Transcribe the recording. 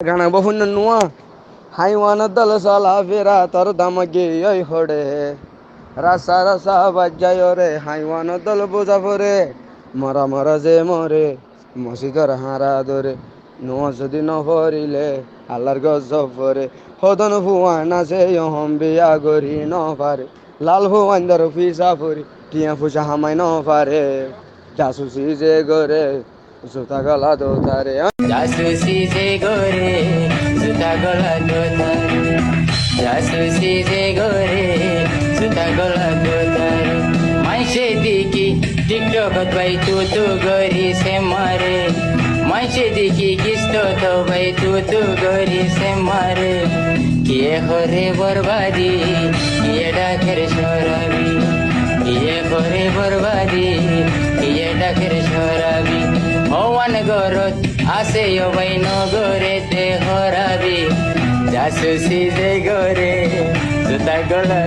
গানা বহুন নুয়া হাইওয়ান দল সালা ফেরা তর দামগে ওই হড়ে রাসা রাসা বাজায় রে হাইওয়ান দল বোঝা পরে মরা মরা যে মরে মসজিদর হারা ধরে নুয়া যদি ন ভরিলে আল্লাহর গজব পরে হদন ভুয়ান আছে হম বিয়া গরি ন পারে লাল ভুয়ান দর ফিসা পরি টিয়া ফুসা হামাই ন পারে জাসুসি যে গরে জুতা গলা দোতারে जासूसी से गोरे सुता गला दोतारे जासूसी से गोरे सुता गला दोतारे माइसे दिकी टिकटक भाई तू गोरी से मारे माइसे दिकी किस्तो तो भाई तू गोरी से मारे किए होरे बर्बादी किए डाकर शराबी किए होरे बर्बादी किए डाकर शराबी हवान गरत আসে ভাই নগরেতে হরাবি জাসুসি যে গরে জুতা গলা